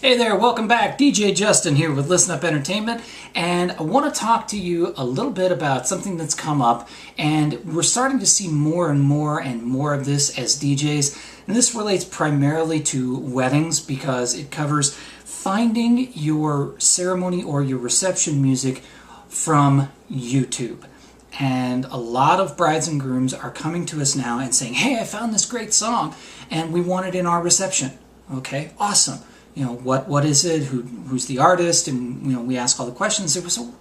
Hey there, welcome back. DJ Justin here with Listen Up Entertainment, and I want to talk to you a little bit about something that's come up, and we're starting to see more and more of this as DJs, and this relates primarily to weddings because it covers finding your ceremony or your reception music from YouTube. And a lot of brides and grooms are coming to us now and saying, hey, I found this great song and we want it in our reception. Okay, awesome. You know, what is it? Who's the artist? And we ask all the questions. It was, so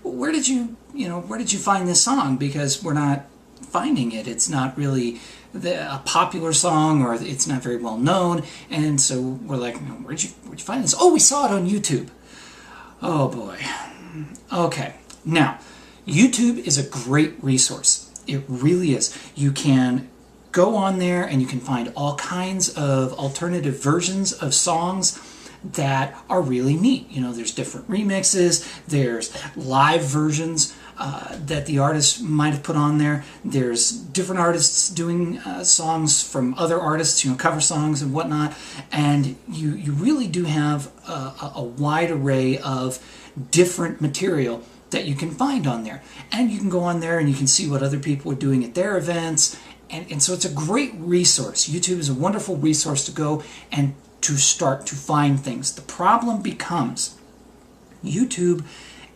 where did you find this song? Because we're not finding it. It's not really a popular song, or it's not very well known. And so we're like, where'd you find this? Oh, we saw it on YouTube. Oh boy. Okay. Now, YouTube is a great resource. It really is. You can go on there and you can find all kinds of alternative versions of songs that are really neat. There's different remixes, there's live versions that the artist might have put on there. There's different artists doing songs from other artists, cover songs and whatnot. And you really do have a wide array of different material that you can find on there. And you can go on there and you can see what other people are doing at their events. And so it's a great resource. YouTube is a wonderful resource to go and to start to find things. The problem becomes YouTube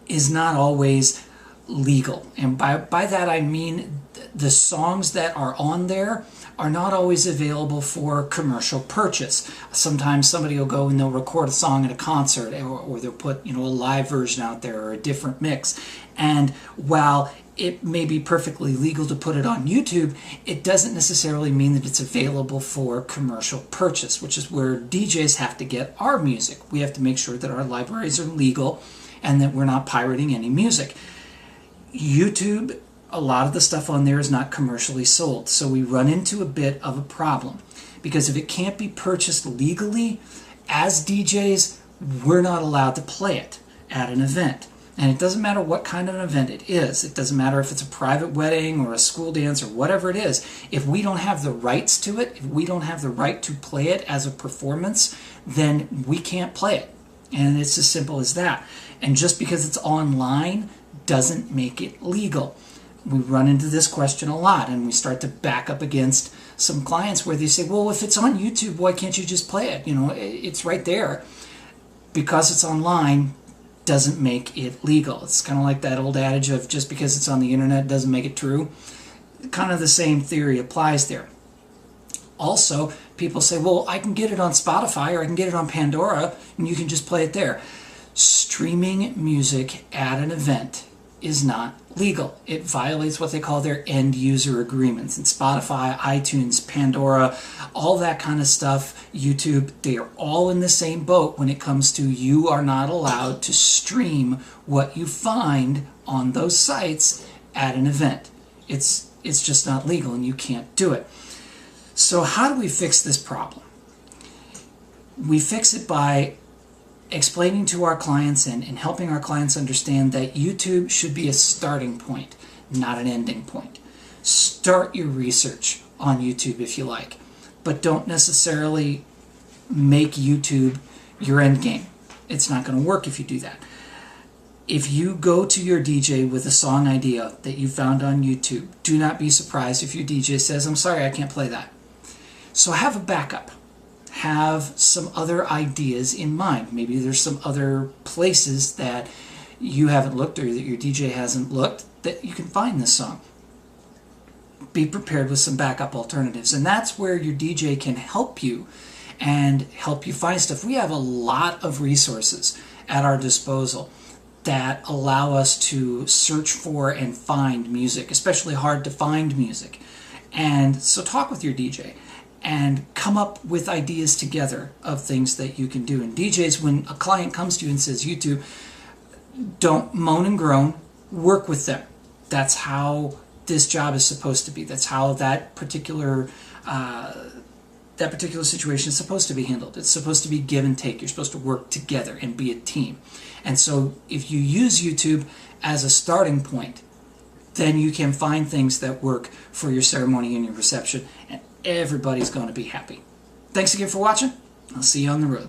is not always legal. And by that I mean the songs that are on there are not always available for commercial purchase. Sometimes somebody will go and they'll record a song at a concert, or they'll put a live version out there or a different mix. And while it may be perfectly legal to put it on YouTube, it doesn't necessarily mean that it's available for commercial purchase, which is where DJs have to get our music. We have to make sure that our libraries are legal and that we're not pirating any music. YouTube, a lot of the stuff on there is not commercially sold, so we run into a bit of a problem, because if it can't be purchased legally, as DJs, we're not allowed to play it at an event. And it doesn't matter what kind of an event it is. It doesn't matter if it's a private wedding or a school dance or whatever it is. If we don't have the rights to it, if we don't have the right to play it as a performance, then we can't play it. And it's as simple as that. And just because it's online doesn't make it legal. We run into this question a lot, and we start to back up against some clients where they say, well, if it's on YouTube, why can't you just play it? It's right there. Because it's online doesn't make it legal. It's kind of like that old adage of just because it's on the internet doesn't make it true. Kind of the same theory applies there. Also, people say, well, I can get it on Spotify or I can get it on Pandora and you can just play it there. Streaming music at an event is not legal. It violates what they call their end user agreements. And Spotify, iTunes, Pandora, all that kind of stuff, YouTube, they are all in the same boat when it comes to you are not allowed to stream what you find on those sites at an event. It's just not legal and you can't do it. So how do we fix this problem? We fix it by explaining to our clients and helping our clients understand that YouTube should be a starting point, not an ending point. Start your research on YouTube if you like, but don't necessarily make YouTube your end game. It's not going to work if you do that. If you go to your DJ with a song idea that you found on YouTube, do not be surprised if your DJ says, I'm sorry, I can't play that. So have a backup. Have some other ideas in mind. Maybe there's some other places that you haven't looked or that your DJ hasn't looked that you can find this song. Be prepared with some backup alternatives. And that's where your DJ can help you and help you find stuff. We have a lot of resources at our disposal that allow us to search for and find music, especially hard to find music. And so talk with your DJ and come up with ideas together of things that you can do. And DJs, when a client comes to you and says YouTube, don't moan and groan, work with them. That's how this job is supposed to be. That's how that particular situation is supposed to be handled. It's supposed to be give and take. You're supposed to work together and be a team. And so if you use YouTube as a starting point, then you can find things that work for your ceremony and your reception, and everybody's going to be happy. Thanks again for watching. I'll see you on the road.